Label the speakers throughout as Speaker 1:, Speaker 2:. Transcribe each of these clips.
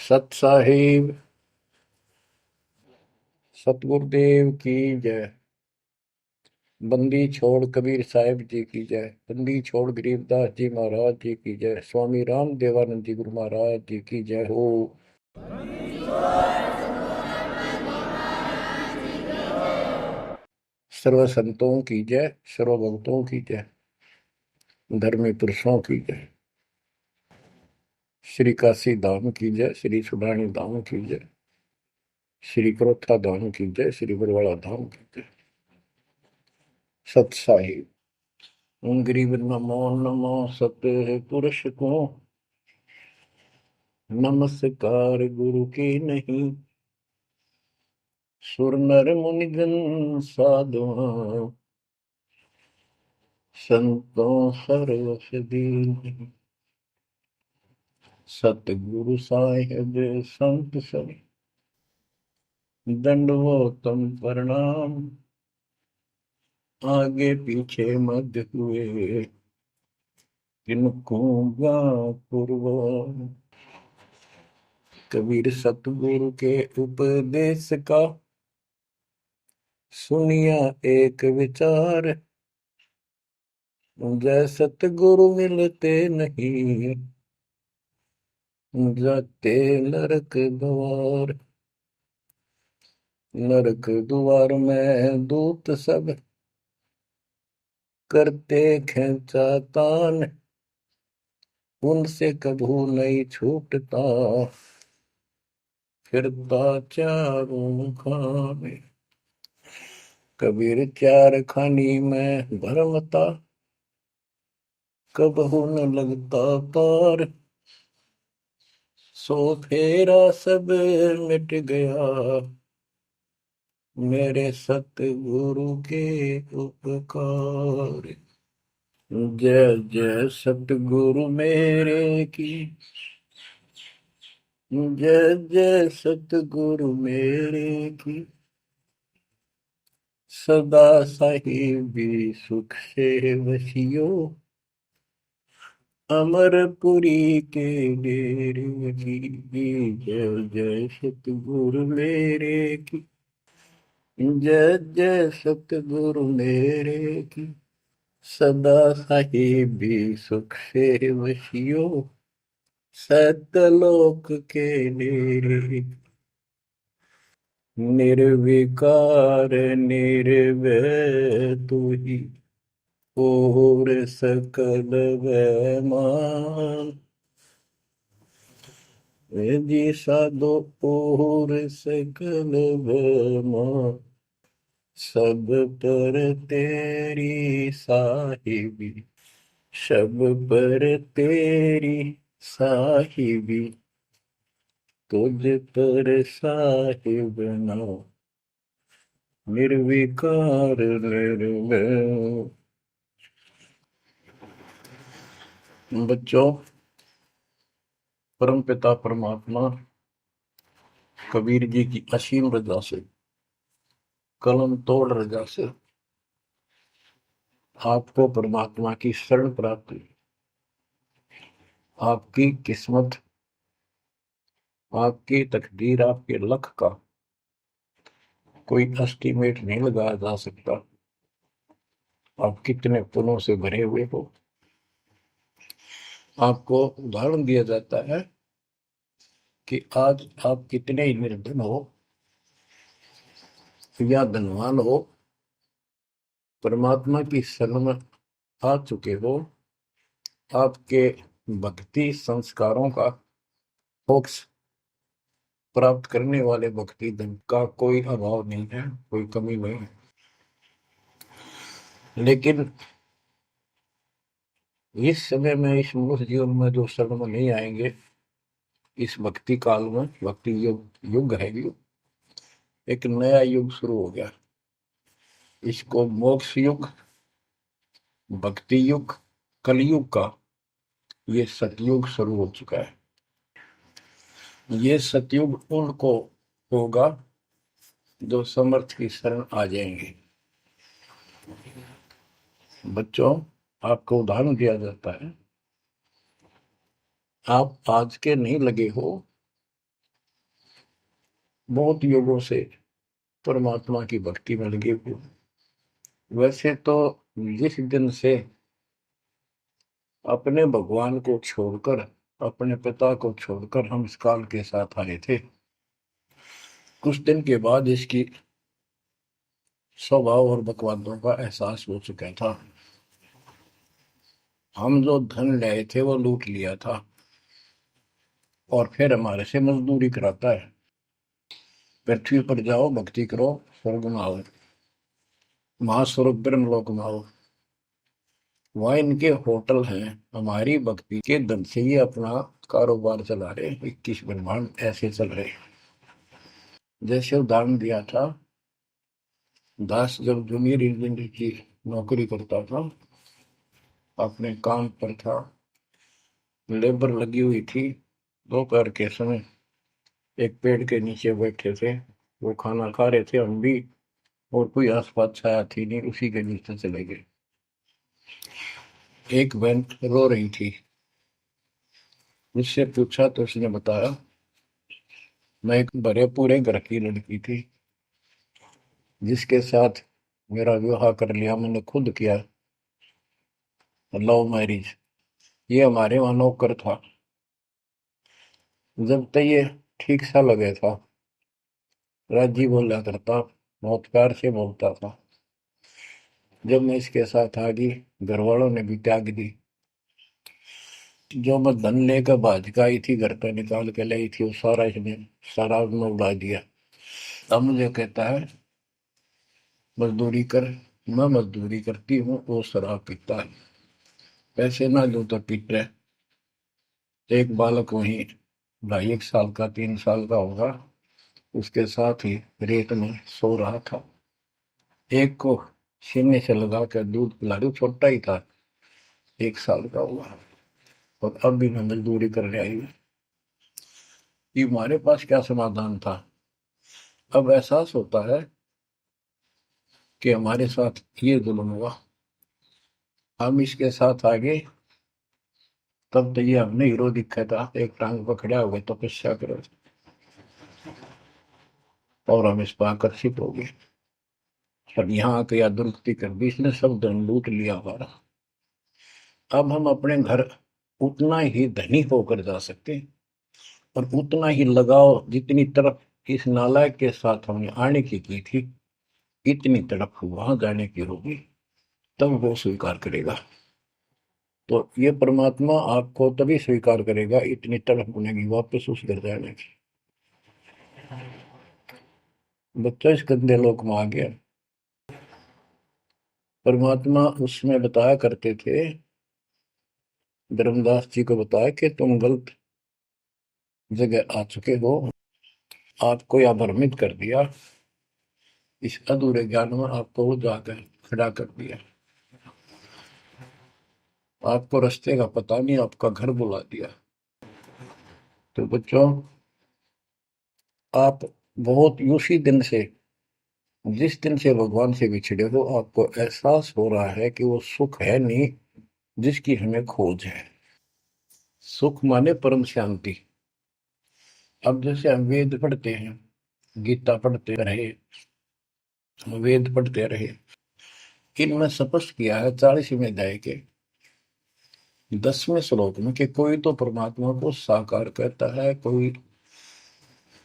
Speaker 1: सत साहिब सतगुरुदेव की जय। बंदी छोड़ कबीर साहिब जी की जय। बंदी छोड़ गरीबदास जी महाराज जी की जय। स्वामी राम देवानंद जी गुरु महाराज जी की जय हो। सर्व संतों की जय, सर्व भक्तों की जय, धर्मी पुरुषों की जय। श्री काशी धाम की जय, श्री सुडानी धाम की जय, श्री क्रोथा धाम की जय, श्री बरवाड़ा धाम की जय। सत साहिब गरीब नमो नमो सत पुरुष को नमस्कार गुरु की नहीं। सुर नर मुनिजन साधुआ संतों सर्वस दीन। सतगुरु साहिब संत सब दंडवतम प्रणाम। आगे पीछे मध्य हुए किनको पूर्व। कबीर सतगुरु के उपदेश का सुनिया एक विचार। जय सतगुरु मिलते नहीं जाते नरक द्वार। नरक द्वार में दूत सब करते खेचातान। उनसे कभू नहीं छूटता फिरता चारों खाने। कबीर चार खानी में भरमता कबहू न लगता पार। सो फेरा सब मिट गया मेरे सतगुरु के उपकार। जय जय सतगुरु मेरे की जय जय सतगुरु मेरे की। सदा साहिबी सुख से वसियो अमरपुरी के डेरे की। जय जय सतगुरु मेरे की जय जय सतगुरु मेरे की। सदा साहिबी सुख से वसियो सतलोक के डेरे। निर्विकार निर्भय तू ही और सकल वैमान। जी साधो और सकल वैमान। सब पर तेरी साहिबी सब पर तेरी साहिबी। तुझ पर साहिब ना निर्विकार निर्भय। बच्चों, परम पिता परमात्मा कबीर जी की असीम रजा से कलम तोड़ रजा से आपको परमात्मा की शरण प्राप्त हुई। आपकी किस्मत, आपकी तकदीर, आपके लक का कोई एस्टीमेट नहीं लगाया जा सकता। आप कितने पुण्यों से भरे हुए हो। आपको उदाहरण दिया जाता है कि आज आप कितने ही निर्धन हो या धनवान हो, परमात्मा की शरण में आ चुके हो। आपके भक्ति संस्कारों का मोक्ष प्राप्त करने वाले भक्ति धन का कोई अभाव नहीं है, कोई कमी नहीं है। लेकिन इस समय में, इस मनुष्य जीवन में जो शरण में नहीं आएंगे, इस भक्ति काल में, भक्ति युग है, एक नया युग शुरू हो गया। इसको मोक्ष युग, भक्ति युग, कलयुग का ये सतयुग शुरू हो चुका है। ये सतयुग उनको होगा जो समर्थ की शरण आ जाएंगे। बच्चों, आपको उदाहरण दिया जाता है, आप आज के नहीं लगे हो, बहुत युगों से परमात्मा की भक्ति में लगे हुए। वैसे तो जिस दिन से अपने भगवान को छोड़कर, अपने पिता को छोड़कर हम इस काल के साथ आए थे, कुछ दिन के बाद इसकी स्वभाव और बकवादों का एहसास हो चुका था। हम जो धन लाए थे वो लूट लिया था और फिर हमारे से मजदूरी कराता है। पृथ्वी पर जाओ, भक्ति करो, स्वर्ग में आओ, महास्वर्ग ब्रह्मलोक में आओ। वहाँ इनके होटल हैं, हमारी भक्ति के धन से ही अपना कारोबार चला रहे। 21 ब्रह्मांड ऐसे चल रहे। जैसे उदाहरण दिया था, दास जब जूनियर इंजीनियर की नौकरी करता था, अपने काम पर था, लेबर लगी हुई थी, दोपहर के समय एक पेड़ के नीचे बैठे थे, वो खाना खा रहे थे, हम भी, और कोई आसपास छाया थी नहीं, उसी के नीचे चले गए। एक बहन रो रही थी, उससे पूछा तो उसने बताया, मैं एक बड़े पूरे घर की लड़की थी जिसके साथ मेरा विवाह कर लिया, मैंने खुद किया, लव मैरिज। ये हमारे वहां नौकर था। जब तक ये ठीक सा लगे था, राजी बोला करता, बहुत प्यार से बोलता था। जब मैं इसके साथ आ गई, घर वालों ने भी त्याग दी। जो मैं धन लेकर भाज का आई थी, घर पर निकाल के लाई थी, वो सारा इसने, सारा उसने उड़ा दिया। अब मुझे कहता है मजदूरी कर। मैं मजदूरी करती हूँ, वो शराब पीता है, पैसे ना दूं तो पीट रहे। एक बालक वहीं 2.5 साल का, 3 साल का होगा, उसके साथ ही रेत में सो रहा था। एक को सीने से लगा कर दूध पिला दूं, छोटा ही था, 1 साल का हुआ, और अब भी मैं मजदूरी करने आई हूँ। कि हमारे पास क्या समाधान था। अब एहसास होता है कि हमारे साथ ये जुल्म हुआ, हम इसके साथ आगे, तब तो ये हमने हीरो दिखा था, एक टांग पकड़ा हुआ तपस्या करो, और हम इस पर आकर्षित हो गए। और यहाँ आके या दुरुस्ती कर दी, इसने सब धन लूट लिया हमारा। अब हम अपने घर उतना ही धनी होकर जा सकते हैं, और उतना ही लगाव जितनी तरफ इस नालायक के साथ हमने आने की थी, इतनी तरफ वहां जाने की होगी, तब वो स्वीकार करेगा। तो ये परमात्मा आपको तभी स्वीकार करेगा, इतनी तरफ बनेगी वापस उस घर जाने की। बच्चा इस गंदे लोक में आ गया। परमात्मा उसमें बताया करते थे, धर्मदास जी को बताया कि तुम गलत जगह आ चुके हो, आपको या भ्रमित कर दिया, इस अधूरे ज्ञान में आपको वो जाकर खड़ा कर दिया, आपको रास्ते का पता नहीं, आपका घर बुला दिया। तो बच्चों, आप बहुत उसी दिन से, जिस दिन से भगवान से बिछड़े हो, आपको एहसास हो रहा है कि वो सुख है नहीं जिसकी हमें खोज है। सुख माने परम शांति। अब जैसे हम वेद पढ़ते हैं, गीता पढ़ते रहे, वेद पढ़ते रहे, इनमें स्पष्ट किया है 40वें अध्याय के 10वें श्लोक में कि कोई तो परमात्मा को साकार कहता है, कोई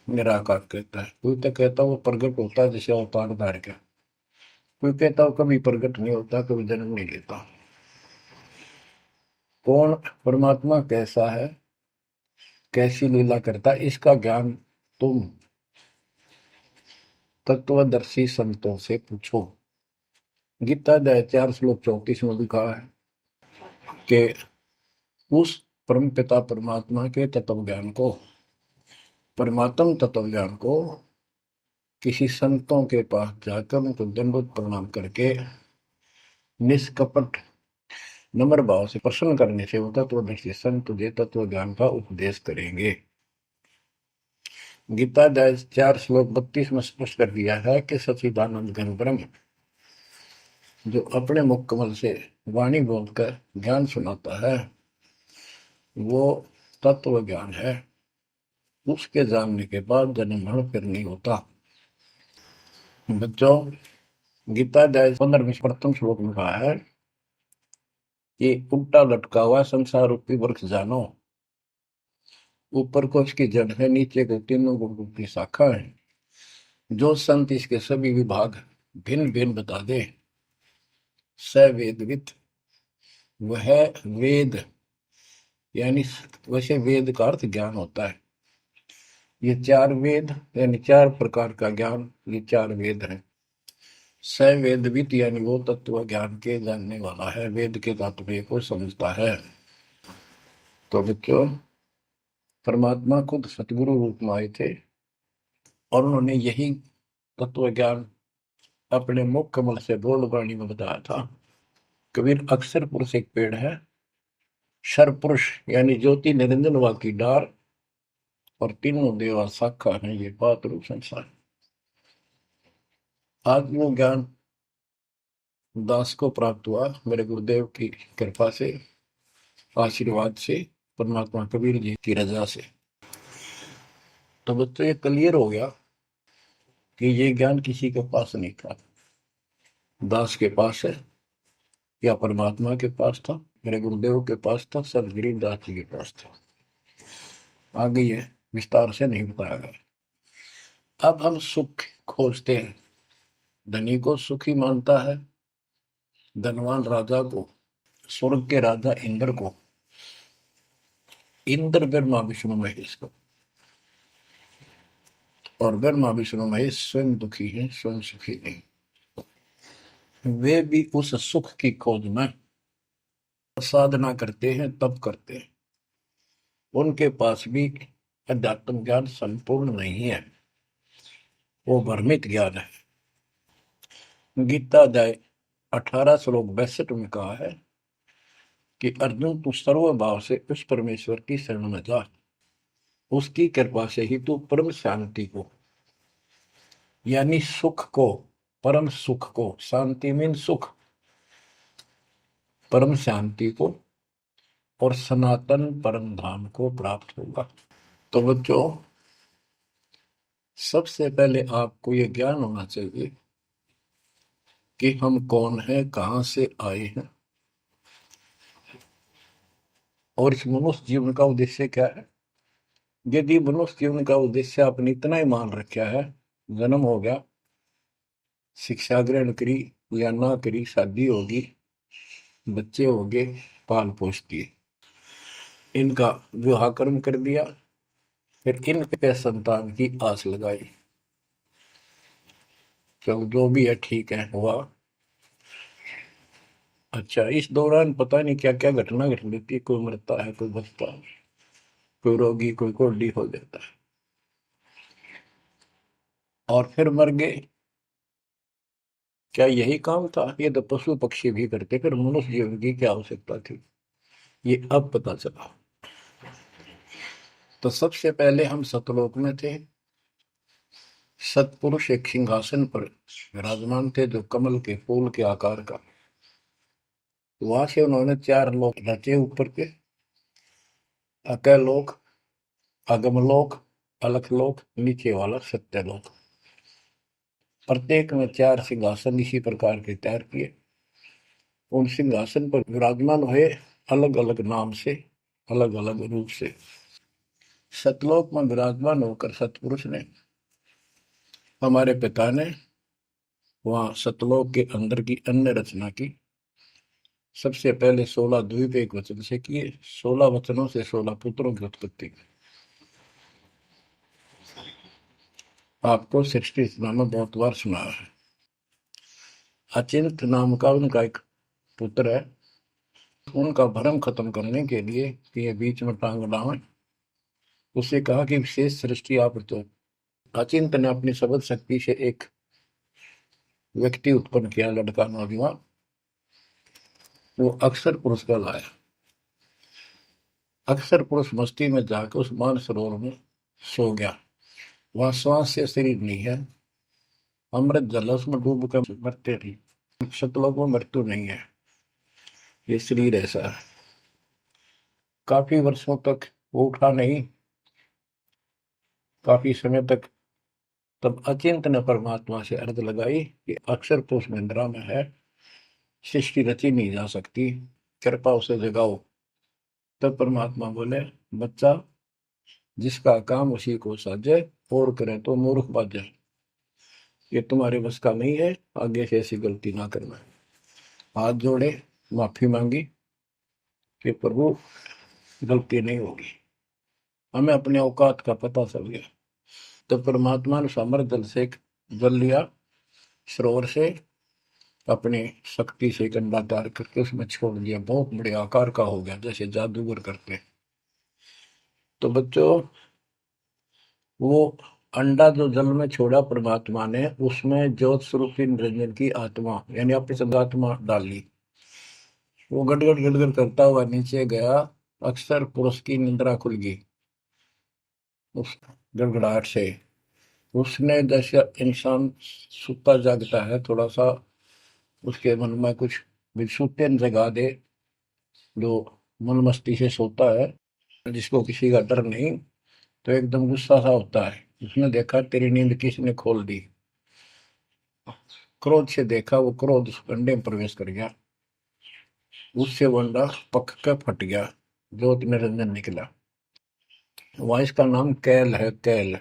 Speaker 1: निराकार कहता है, कोई तो कहता है वो प्रकट होता है जैसे अवतार धार का, कोई कहता है कभी प्रकट नहीं होता, कभी जन्म नहीं लेता। कौन परमात्मा कैसा है, कैसी लीला करता है, इसका ज्ञान तुम तत्वदर्शी संतों से पूछो। गीता अध्याय 4 श्लोक 34 में लिखा है कि उस परम पिता परमात्मा के तत्व ज्ञान को, परमात्म तत्व ज्ञान को किसी संतों के पास जाकर उनको दंडवत प्रणाम करके निष्कपट नम्र भाव से प्रसन्न करने से वो तत्वदर्शी संत तुझे तत्व ज्ञान का उपदेश करेंगे। गीता अध्याय 4 श्लोक 32 में स्पष्ट कर दिया है कि सच्चिदानंद घन ब्रह्म जो अपने मुख कमल से वाणी बोलकर ज्ञान सुनाता है, वो तत्व ज्ञान है। उसके जानने के बाद जन्म मरण फिर नहीं होता। बच्चों, गीता अध्याय 15 में प्रथम श्लोक में कहा है कि उल्टा लटका हुआ संसार रूपी वृक्ष जानो, ऊपर को इसकी जड़ है, नीचे को तीनों गुण की शाखा है। जो संत इसके सभी विभाग भिन्न भिन्न बता दे, स वेदविद, वह वेद, यानी वैसे वेद का अर्थ ज्ञान होता है। ये चार वेद यानी चार प्रकार का ज्ञान, ये चार वेद हैं। स वेदविद यानी वो तत्व ज्ञान के जानने वाला है, वेद के तात्पर्य को समझता है। तो बच्चों, परमात्मा खुद सतगुरु रूप में आए थे और उन्होंने यही तत्व ज्ञान अपने मुख कमल से बोल वाणी में बताया था। कबीर अक्षर पुरुष एक पेड़ है, शर पुरुष यानी ज्योति निरंजन वा की डार, और तीनों देवा शाखा है, ये बात रूप संसार। आज वो ज्ञान दास को प्राप्त हुआ मेरे गुरुदेव की कृपा से, आशीर्वाद से, परमात्मा कबीर जी की रजा से। तो बच्चों, ये क्लियर हो गया कि ये ज्ञान किसी के पास नहीं था, दास के पास है या परमात्मा के पास था, मेरे गुरुदेव के पास था, सदगिरी दास जी के पास था। आगे ये विस्तार से नहीं बताया गया। अब हम सुख खोजते हैं। धनी को सुखी मानता है, धनवान राजा को, स्वर्ग के राजा इंद्र को, इंद्र ब्रह्मा विष्णु महेश को, और ब्रह्मा विष्णु महेश स्वयं दुखी है, स्वयं सुखी नहीं। वे भी उस सुख की खोज में साधना करते हैं, तप करते हैं। उनके पास भी अध्यात्म ज्ञान संपूर्ण नहीं है, वो भ्रमित ज्ञान है। गीता अध्याय 18 श्लोक 62 में कहा है कि अर्जुन, तू सर्व भाव से उस परमेश्वर की शरण में जा, उसकी कृपा से ही तू परम शांति को, यानी सुख को, परम सुख को, शांति मीन सुख, परम शांति को और सनातन परम धाम को प्राप्त होगा। तो बच्चों, सबसे पहले आपको यह ज्ञान होना चाहिए कि हम कौन हैं, कहां से आए हैं, और इस मनुष्य जीवन का उद्देश्य क्या है। यदि मनुष्य जीवन का उद्देश्य आपने इतना ही मान रखा है, जन्म हो गया, शिक्षा ग्रहण करी या ना करी, शादी होगी, बच्चे हो गए, पाल पोस दिए, इनका विवाह कर्म कर दिया, फिर इनके संतान की आस लगाई, चलो जो भी है ठीक है, हुआ। अच्छा, इस दौरान पता नहीं क्या क्या घटना घट लेती है, कोई मरता है, कोई बचता है, कोई रोगी, कोई कोल्डी हो जाता है, और फिर मर गए। क्या यही काम था? ये तो पशु पक्षी भी करते, फिर मनुष्य जीवन की क्या आवश्यकता थी, ये अब पता चला। तो सबसे पहले हम सतलोक में थे, सतपुरुष एक सिंहासन पर विराजमान थे जो कमल के फूल के आकार का। वहां से उन्होंने चार लोक रचे ऊपर के, अकलोक, अगमलोक, अलखलोक, नीचे वाला सत्यलोक। प्रत्येक में चार सिंहासन इसी प्रकार के तैयार किए। उन सिंहासन पर विराजमान हुए अलग अलग नाम से, अलग अलग रूप से। सतलोक में विराजमान होकर सतपुरुष ने, हमारे पिता ने वहां सतलोक के अंदर की अन्य रचना की। सबसे पहले 16 द्वीप एक वचन से किए, 16 वचनों से 16 पुत्रों की उत्पत्ति की। आपको सृष्टि रचना में बहुत बार सुना है। अचिंत नाम का उनका एक पुत्र है, उनका भ्रम खत्म करने के लिए कि ये बीच में टांग डावे, उसे कहा कि विशेष सृष्टि आप तो। अचिंत ने अपनी शब्द शक्ति से एक व्यक्ति उत्पन्न किया, लड़का नौजवान, वो अक्षर पुरुष का लाया। अक्षर पुरुष मस्ती में जाकर उस मान सरोवर में सो गया। वहां श्वास से शरीर नहीं है, अमृत जल उसमें डूब कर मरते नहीं, सतलोक में मृत्यु नहीं है, ये शरीर ऐसा है। काफी वर्षों तक वो उठा नहीं, काफी समय तक। तब अचिंत ने परमात्मा से अर्ज लगाई कि अक्षर तो उस निंद्रा में है, सृष्टि रची नहीं जा सकती, कृपा उसे जगाओ। तब परमात्मा बोले, बच्चा, जिसका काम उसी को साजे, और करें तो मूर्ख बाजे। ये तुम्हारे बस का नहीं है, आगे से ऐसी गलती ना करना। हाथ जोड़े, माफी मांगी कि प्रभु गलती नहीं होगी, हमें अपने औकात का पता चल गया। तो परमात्मा ने समर जल से जल लिया, सरोवर से, अपनी शक्ति से एक अंडा तैयार करके उसमें छोड़ दिया। बहुत बड़े आकार का हो गया, जैसे जादूगर करते। तो बच्चों, वो अंडा जो जल में छोड़ा परमात्मा ने, उसमें ज्योत स्वरूपी निरंजन की आत्मा यानी अपनी संगात्मा डाली। वो गड़गड़ गड़गड़ करता हुआ नीचे गया। अक्सर पुरुष की निंद्रा खुल गई उस गड़गड़ाहट से। उसने, जैसे इंसान सुता जागता है, थोड़ा सा उसके मन में कुछ विक्षुप्तन जगा दे, जो मन मस्ती से सोता है, जिसको किसी का डर नहीं, तो एकदम गुस्सा सा होता है। उसने देखा तेरी नींद किसने खोल दी। क्रोध से देखा, वो क्रोध उस अंडे में प्रवेश कर गया। उससे वो अंडा पक कर फट गया, ज्योत निरंजन निकला। वहां इसका नाम कैल है, कैल।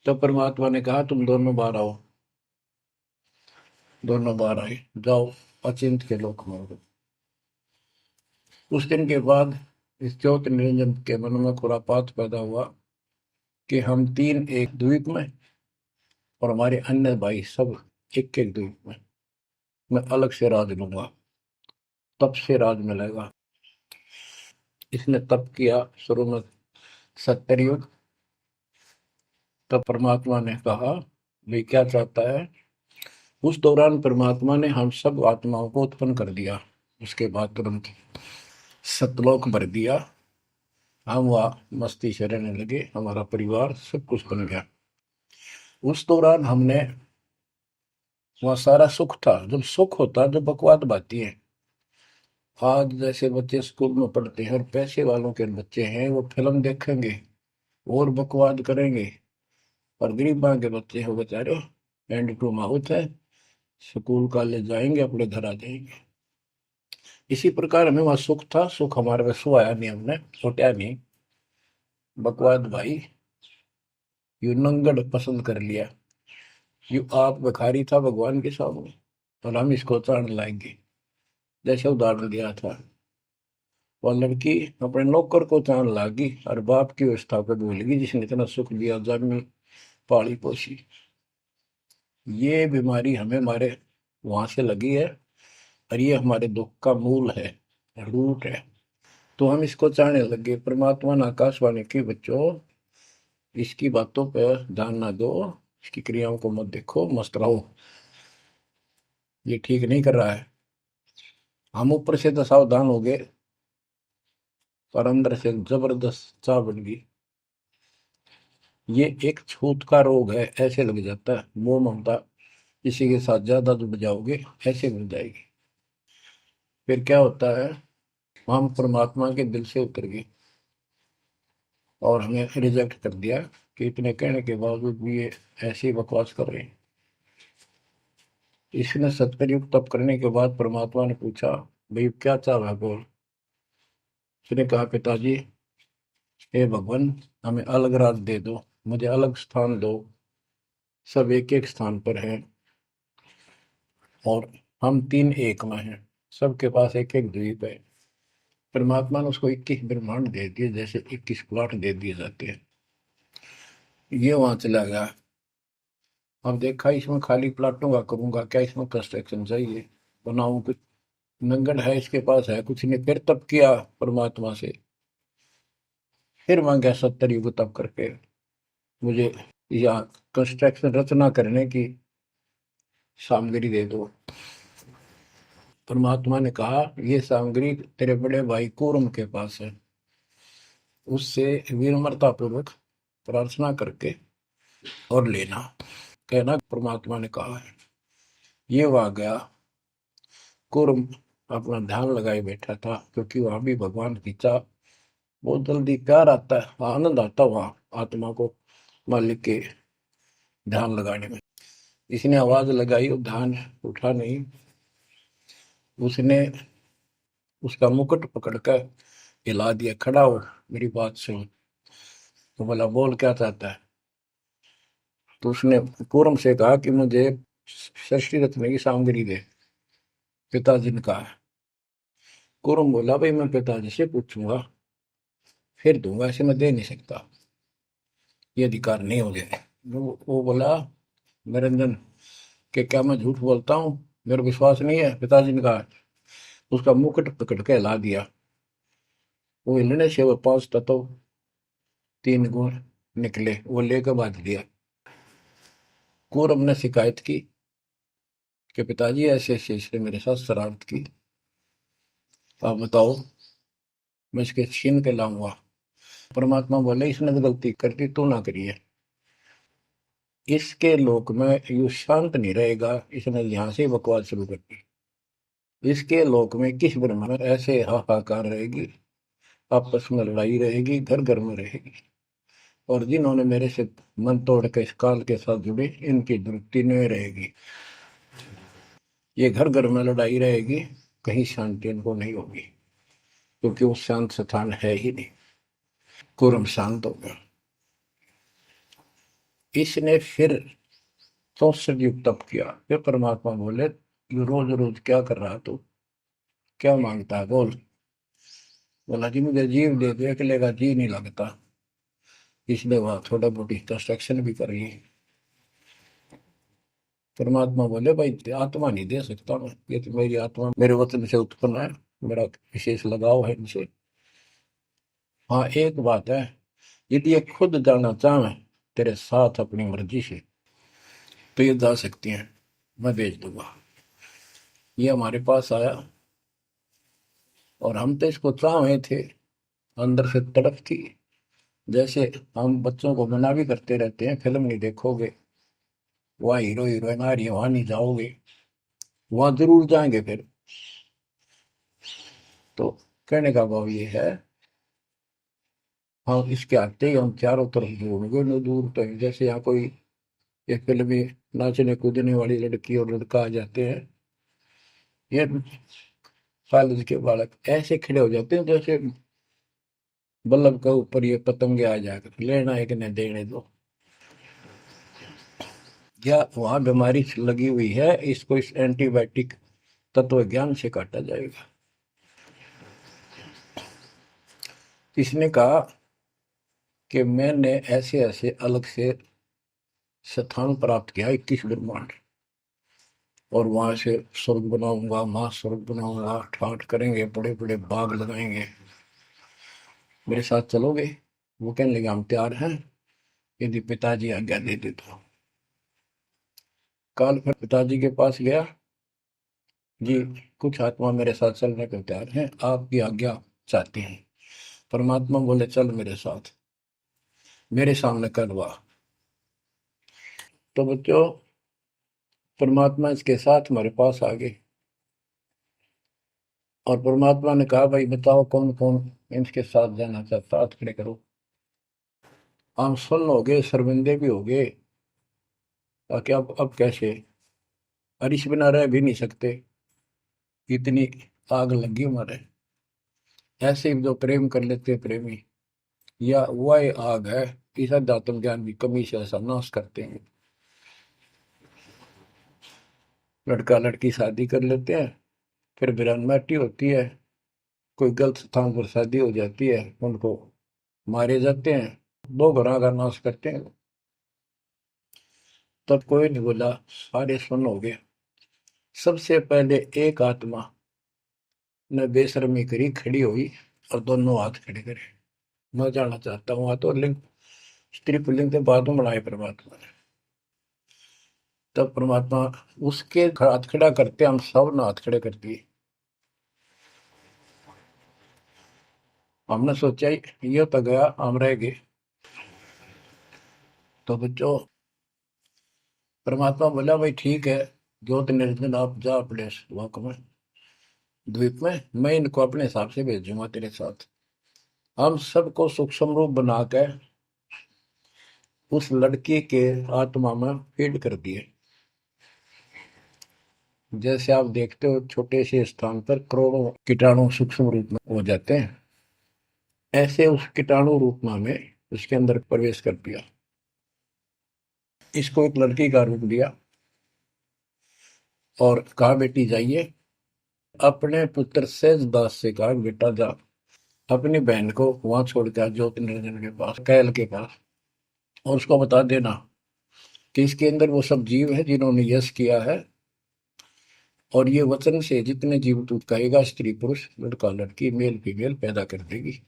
Speaker 1: तो परमात्मा ने कहा, तुम दोनों बाहर आओ। दोनों बाहर आए, जाओ अचिंत के लोक में। उस दिन के बाद इस ज्योति निरंजन के मन में खुरापात पैदा हुआ कि हम तीन एक द्वीप में, और हमारे अन्य भाई सब एक एक द्वीप में। मैं अलग से राज लूंगा, तप से राज मिलेगा। इसने तप किया शुरू में, सत्तर युग। तब परमात्मा ने कहा, भाई क्या चाहता है। उस दौरान परमात्मा ने हम सब आत्माओं को उत्पन्न कर दिया। उसके बाद तुरंत सतलोक भर दिया। हम वहाँ मस्ती से रहने लगे, हमारा परिवार सब कुछ बन गया। उस दौरान हमने, वहाँ सारा सुख था। जब सुख होता, जब बकवाद बाती है। आज जैसे बच्चे स्कूल में पढ़ते हैं और पैसे वालों के बच्चे हैं, वो फिल्म देखेंगे और बकवाद करेंगे। और गरीबां के बच्चे हो बेचारे, एंड टू माउथ है, स्कूल कॉलेज जाएंगे, अपने घर आ जाएंगे। इसी प्रकार हमें वहां सुख था। सुख हमारे में सो आया नहीं, हमने सोचा नहीं। बकवाद भाई, यू नंगड़ पसंद कर लिया। यू आप भिखारी था भगवान के सामने, और हम इसको ताड़ लाएंगे। जैसे उदाहरण दिया था, वह लड़की अपने नौकर को ताड़ लागी और बाप की व्यवस्था को भूलेगी, जिसने इतना सुख दिया, जन्मी पाली पोसी। ये बीमारी हमें हमारे वहां से लगी है, और ये हमारे दुख का मूल है, रूट है। तो हम इसको चाहने लगे। परमात्मा ने आकाशवाणी की, बच्चों इसकी बातों पर ध्यान ना दो, इसकी क्रियाओं को मत देखो, मस्त रहो, ये ठीक नहीं कर रहा है। हम ऊपर से तो सावधान हो गए, पर अंदर से जबरदस्त चाह बन गई। ये एक छूत का रोग है, ऐसे लग जाता है। मोह ममता किसी के साथ ज्यादा जुड़ जाओगे, ऐसे मिल जाएगी। फिर क्या होता है, हम परमात्मा के दिल से उतर गए और हमें रिजेक्ट कर दिया कि इतने कहने के बावजूद भी ये ऐसी बकवास कर रहे हैं। इसने सत्कर्युग तप करने के बाद परमात्मा ने पूछा, भाई क्या चाह रहा है, बोल। उसने कहा, पिताजी, हे भगवान, हमें अलग राज दे दो, मुझे अलग स्थान दो। सब एक एक स्थान पर हैं, और हम तीन एक में हैं। सबके पास एक एक द्वीप है। परमात्मा ने उसको 21 ब्रह्मांड दे दिए, जैसे 21 प्लॉट दे दिए जाते हैं। ये वहां चला गया। अब देखा, इसमें खाली प्लाटों का करूंगा क्या, इसमें कंस्ट्रक्शन चाहिए, बनाऊं कुछ। नंगन है, इसके पास है कुछ नहीं। फिर तप किया परमात्मा से, फिर मांगा 70 युग तप करके, मुझे या कंस्ट्रक्शन रचना करने की सामग्री दे दो। परमात्मा ने कहा, ये सामग्री तेरे बड़े भाई कूर्म के पास है, उससे विनम्रता पूर्वक प्रार्थना करके और लेना, कहना परमात्मा ने कहा है। ये वहां गया। कूर्म अपना ध्यान लगाए बैठा था, क्योंकि वहां भी भगवान की चाह, बहुत जल्दी प्यार आता है, आनंद आता है वहां आत्मा को। मालिक के ध्यान लगाने में। इसने आवाज लगाई और ध्यान उठा नहीं। उसने उसका मुकुट पकड़कर हिला दिया, खड़ा हो मेरी बात सुन। तो बोला बोल क्या चाहता है। तो उसने कूर्म से कहा कि मुझे षष्ठी रत्न की सामग्री दे, पिताजी ने कहा। कूर्म बोला भाई मैं पिताजी से पूछूंगा फिर दूंगा, ऐसे मैं दे नहीं सकता, ये अधिकार नहीं हो गया। वो बोला निरंजन कि क्या मैं झूठ बोलता हूँ, मेरा विश्वास नहीं है। पिताजी ने कहा। उसका मुकुट पकड़ के हिला दिया। वो हिलने से वो 5 तत्व 3 गुण निकले, वो लेकर बांध दिया। कूर्म ने शिकायत की कि पिताजी ऐसे ऐसे इसने मेरे साथ शरारत की, आप बताओ मैं इसके छीन के लाऊंगा। परमात्मा बोले इसने तो गलती कर दी, तू ना करिए। इसके लोक में यू शांत नहीं रहेगा, इसने यहां से बकवास शुरू कर दी। इसके लोक में किस ब्रह्म में ऐसे हाहाकार रहेगी, आपस में लड़ाई रहेगी, घर घर में रहेगी। और जिन्होंने मेरे से मन तोड़ के इस काल के साथ जुड़े, इनकी दुरुक्ति नहीं रहेगी। ये घर घर में लड़ाई रहेगी, कहीं शांति इनको नहीं होगी, क्योंकि वो शांत स्थान है ही नहीं। कुरम शांत हो गया। इसने फिर 64 युग तप किया। फिर परमात्मा बोले ये रोज रोज क्या कर रहा तू, क्या मांगता है बोल। बोला जी मुझे जीव दे दे, अकेले का जी नहीं लगता, इसलिए वहां थोड़ा मोटी कंस्ट्रक्शन भी कर रही है। परमात्मा बोले भाई आत्मा नहीं दे सकता मैं, ये तो मेरी आत्मा मेरे वतन से उत्पन्न है, मेरा विशेष लगाव है इनसे। हाँ एक बात है, यदि ये खुद जाना चाहे तेरे साथ अपनी मर्जी से तो ये जा सकती हैं, मैं भेज दूंगा। ये हमारे पास आया और हम तो इसको चाहे थे, अंदर से तड़प थी। जैसे हम बच्चों को मना भी करते रहते हैं, फिल्म नहीं देखोगे, वहाँ हीरो हीरोइन आ रही है वहां नहीं जाओगे, वहां जरूर जाएंगे फिर। तो कहने का भाव ये है, हाँ इसके आते ही हम चारों तरफ ढूंढोगे न दूर तक। जैसे यहाँ कोई एक फिल्म में नाचने कूदने वाली लड़की और लड़का आ जाते हैं, ये कॉलेज के बालक ऐसे खड़े हो जाते हैं जैसे बल्लभ के ऊपर ये पतंगे आ जाकर लेना एक न देने दो। या वहां बीमारी लगी हुई है, इसको इस एंटीबायोटिक तत्व ज्ञान से काटा जाएगा। इसने कहा कि मैंने ऐसे ऐसे अलग से स्थान प्राप्त किया 21 ब्रह्मांड, और वहां से स्वर्ग बनाऊंगा, मां स्वर्ग बनाऊंगा, ठाठ करेंगे, बड़े बड़े बाग लगाएंगे, मेरे साथ चलोगे। वो कहने लगे हम तैयार हैं, यदि पिताजी आज्ञा दे दे तो। काल फिर पिताजी के पास गया, जी कुछ आत्मा मेरे साथ चलने को तैयार हैं, आपकी आज्ञा चाहते हैं। परमात्मा बोले चल मेरे साथ, मेरे सामने करवा। तो बच्चों परमात्मा इसके साथ हमारे पास आ गए, और परमात्मा ने कहा भाई बताओ कौन कौन इनके साथ जाना चाहता, हाथ खड़े करो। हम सुन हो गए, शर्मिंदे भी हो गए, ताकि अब कैसे अरिश बिना रह भी नहीं सकते, इतनी आग लगी हमारे। ऐसे ही जो प्रेम कर लेते हैं प्रेमी, या वह आग है, इस अध्यात्म ज्ञान की कमी से ऐसा नाश करते हैं। लड़का लड़की शादी कर लेते हैं, फिर वीरानमाटी होती है, कोई गलत स्थान पर शादी हो जाती है, उनको मारे जाते हैं, 2 घरों का नाश करते हैं। तब कोई नहीं बोला, सारे सुन हो गए। सबसे पहले एक आत्मा ने बेशर्मी करी, खड़ी हुई और दोनों हाथ खड़े करे। मैं जाना चाहता हूँ, हाथ और लिंग स्त्री पुल्लिंग के बाद में बनाए परमात्मा ने। तब परमात्मा उसके हाथ खड़ा करते, हम सब ने हाथ खड़े कर दिए। हमने सोचा ये तो गया, हम रह गए। तो बच्चों परमात्मा बोला भाई ठीक है, ज्योत निरंजन आप जा अपने लोक में, द्वीप में, मैं इनको अपने हिसाब से भेजूंगा तेरे साथ। हम सबको सूक्ष्म रूप बना के उस लड़की के आत्मा में फीड कर दिए। जैसे आप देखते हो छोटे से स्थान पर करोड़ों कीटाणु सूक्ष्म रूप में हो जाते हैं, ऐसे उस कीटाणु रूप में उसके अंदर प्रवेश कर दिया। इसको एक लड़की का रूप दिया और कहा बेटी जाइए, अपने पुत्र सहजदास से कहा बेटा जा अपनी बहन को वहां छोड़ के ज्योति निरंजन के पास, कैल के पास, और उसको बता देना कि इसके अंदर वो सब जीव है जिन्होंने यश किया है, और ये वचन से जितने जीव तू कहेगा स्त्री पुरुष लड़का लड़की मेल फीमेल पैदा कर देगी।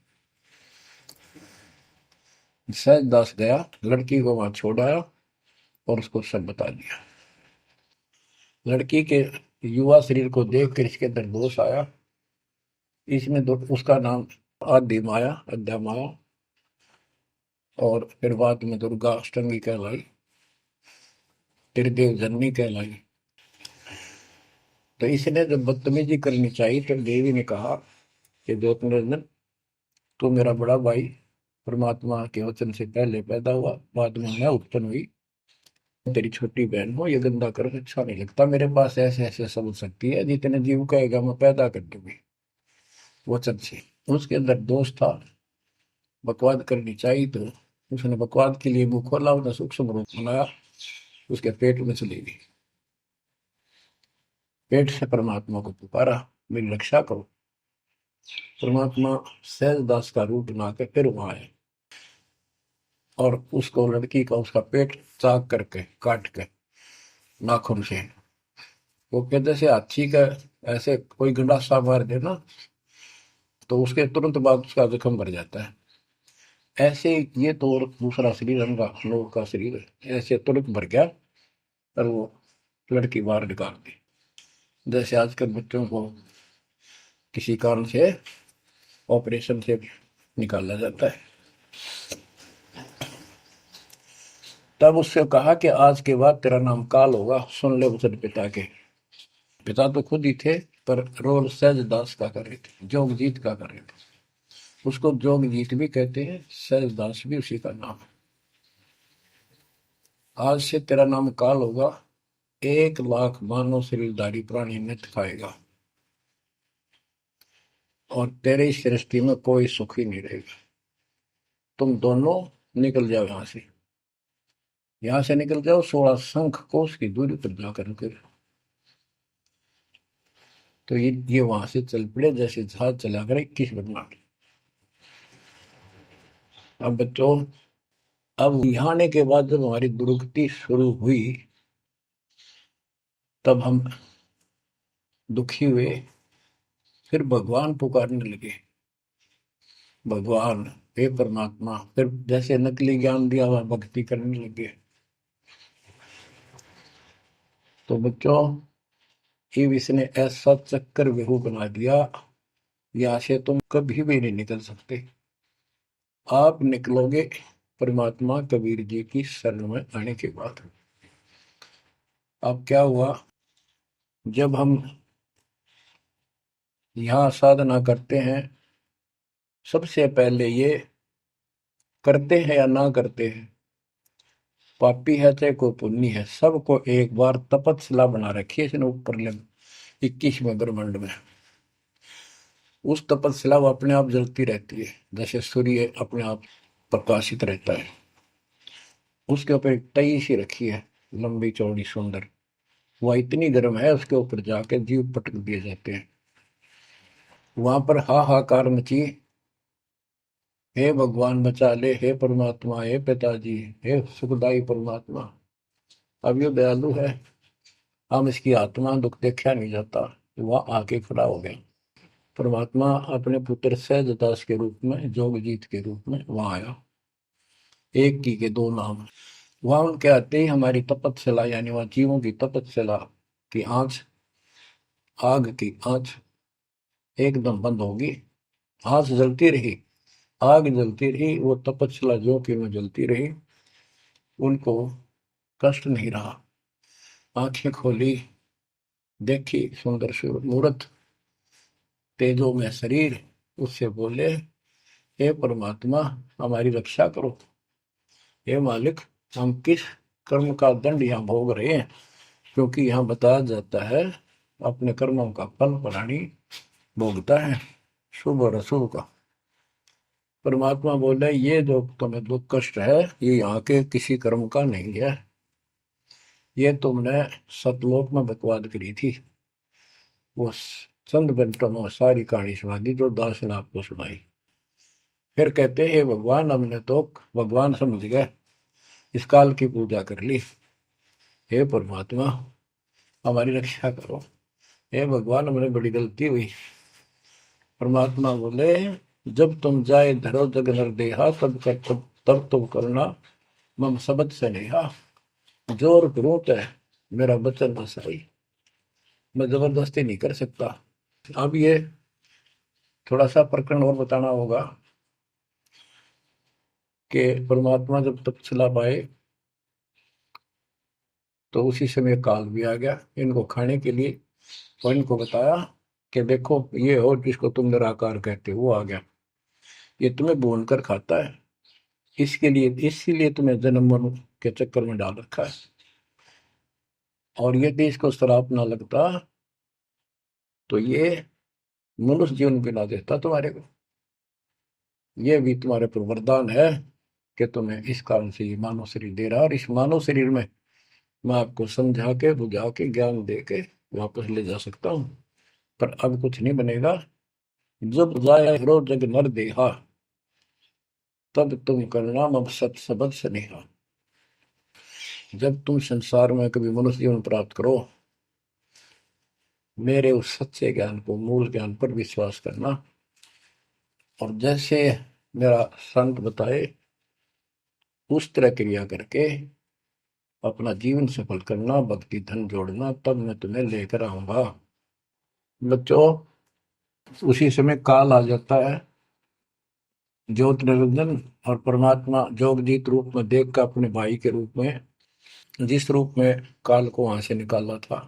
Speaker 1: सहजदास गया, लड़की को वहां छोड़ आया और उसको सब बता दिया। लड़की के युवा शरीर को देख कर इसके अंदर दोष आया। इसमें उसका नाम आदि माया, अद्या माया, और फिर बाद में दुर्गा अष्टंगी कहलाई, त्रिदेव जननी कहलाई। तो इसने जब बदतमीजी करनी चाहिए तो देवी ने कहा कि ज्योति निरंजन तू मेरा बड़ा भाई परमात्मा के वचन से पहले पैदा हुआ, बाद में मैं उत्पन्न हुई, तेरी छोटी बहन हो, ये गंदा कर अच्छा नहीं लगता, मेरे पास ऐसे ऐसे समझ सकती है, जितने जीव कहेगा मैं पैदा कर दूंगी वचन से। उसके अंदर दोष था, बकवाद करनी चाहिए, तो उसने बकवाद के लिए मुंह खोला, उसने सूक्ष्म रूप बनाया, उसके पेट में चली गई। पेट से परमात्मा को पुकारा मेरी रक्षा करो। परमात्मा सहजदास का रूप बना के फिर वहां आए और उसको लड़की का उसका पेट चाक करके काट के नाखून से, वो कहते से हाथी का ऐसे कोई गंडासा मार दे ना तो उसके तुरंत बाद उसका जख्म भर जाता है, ऐसे ये तो और दूसरा शरीर अंगा लोग का शरीर ऐसे तुरंत भर गया और वो लड़की बाहर निकाल दी। जैसे आजकल बच्चों को किसी कारण से ऑपरेशन से निकाला जाता है। तब उससे कहा कि आज के बाद तेरा नाम काल होगा, सुन ले वचन पिता के। पिता तो खुद ही थे पर रोल सहजदास का कर रहे थे, जोगजीत का कर रहे थे। उसको जोगजीत भी कहते हैं, सहजदास भी उसी का नाम है। आज से तेरा नाम काल होगा, 1,00,000 मानव शरीरधारी प्राणी नित्य खाएगा और तेरे इस सृष्टि में कोई सुख ही नहीं रहेगा। तुम दोनों निकल जाओ यहां से निकल जाओ 16 शंख कोस की दूरी पर जाकर रुके। तो ये वहां से चल पड़े जैसे जहाज चला कर 21 ब्रह्मांड। अब बच्चों, अब यहाँ आने के बाद जब हमारी दुर्गति शुरू हुई तब हम दुखी हुए, फिर भगवान पुकारने लगे, भगवान हे परमात्मा, फिर जैसे नकली ज्ञान दिया हुआ भक्ति करने लगे। तो बच्चों, शिव इसने ऐसा चक्कर व्यू बना दिया, यहाँ से तुम कभी भी नहीं निकल सकते। आप निकलोगे परमात्मा कबीर जी की शरण में आने के बाद। अब क्या हुआ, जब हम यहाँ साधना करते हैं, सबसे पहले ये करते हैं या ना करते हैं, पापी है चाहे कोई पुण्य है, सबको एक बार तपस्या बना रखी है इसने ऊपर 21वें ब्रह्मांड में। उस तपस्या वो अपने आप जलती रहती है, जैसे सूर्य अपने आप प्रकाशित रहता है। उसके ऊपर एक तई सी रखी है, लंबी चौड़ी सुंदर, वह इतनी गर्म है उसके ऊपर जाके जीव पटक दिए जाते हैं। वहां पर हाहाकार मची, हे भगवान बचा ले, हे परमात्मा, हे पिताजी, हे सुखदाई परमात्मा। अब ये दयालु है, हम इसकी आत्मा दुख देखा नहीं जाता। वह आके खड़ा हो गया परमात्मा अपने पुत्र सहजदास के रूप में, जोगजीत के रूप में वहां आया। एक की के दो नाम। वहां उनके आते ही हमारी तपस्या, यानी वहां जीवों की तपस्या की आंच, आग की आंच एकदम बंद होगी। आंच जलती रही, आग जलती रही, वो तपस्या जो कि में जलती रही, उनको कष्ट नहीं रहा। आंखें खोली, देखी सुंदर मूर्त, तेजो में शरीर, उससे बोले हे परमात्मा हमारी रक्षा करो, हे मालिक, हम किस कर्म का दंड यहाँ भोग रहे हैं, क्योंकि यहाँ बताया जाता है अपने कर्मों का फल प्राणी भोगता है, शुभ और अशुभ का। परमात्मा बोले ये जो तुम्हें दुख कष्ट है ये यहाँ के किसी कर्म का नहीं है, ये तुमने सतलोक में बकवाद करी थी। वो चंद घंटों में सारी कहानी सुना दी जो दास ने आपको सुनाई। फिर कहते हे भगवान, हमने तो भगवान समझ गए, इस काल की पूजा कर ली। हे परमात्मा, हमारी रक्षा करो। हे भगवान, हमने बड़ी गलती हुई। परमात्मा बोले जब तुम जाए धरो जग नर देहा, तब तुम करना मम शब्द से नेहा। जोर करूं है मेरा वचन न सही, मैं जबरदस्ती नहीं कर सकता। अब ये थोड़ा सा प्रकरण और बताना होगा कि परमात्मा जब तपस्या पाए तो उसी समय काल भी आ गया इनको खाने के लिए, और इनको बताया कि देखो ये हो जिसको तुम निराकार कहते हो वो आ गया, ये तुम्हें भून कर खाता है, इसके लिए इसीलिए तुम्हें जन्म मरण के चक्कर में डाल रखा है। और यदि इसको श्राप ना लगता तो ये मनुष्य जीवन भी ना देता तुम्हारे को। ये भी तुम्हारे पर वरदान है कि तुम्हें इस कारण से ये मानव शरीर दे रहा है, और इस मानव शरीर में मैं आपको समझा के बुझा के ज्ञान दे के वापस ले जा सकता हूँ। पर अब कुछ नहीं बनेगा। जब जाए रो जग नर देहा, तब तुम करना मम सत सबद स्नेहा। जब तुम संसार में कभी मनुष्य जीवन प्राप्त करो, मेरे उस सच्चे ज्ञान को, मूल ज्ञान पर विश्वास करना, और जैसे मेरा संत बताए उस तरह क्रिया करके अपना जीवन सफल करना, भक्ति धन जोड़ना, तब मैं तुम्हें लेकर आऊंगा। बच्चों, उसी समय काल आ जाता है ज्योत निरंजन, और परमात्मा जोगजीत रूप में देख कर अपने भाई के रूप में, जिस रूप में काल को वहां से निकाला था,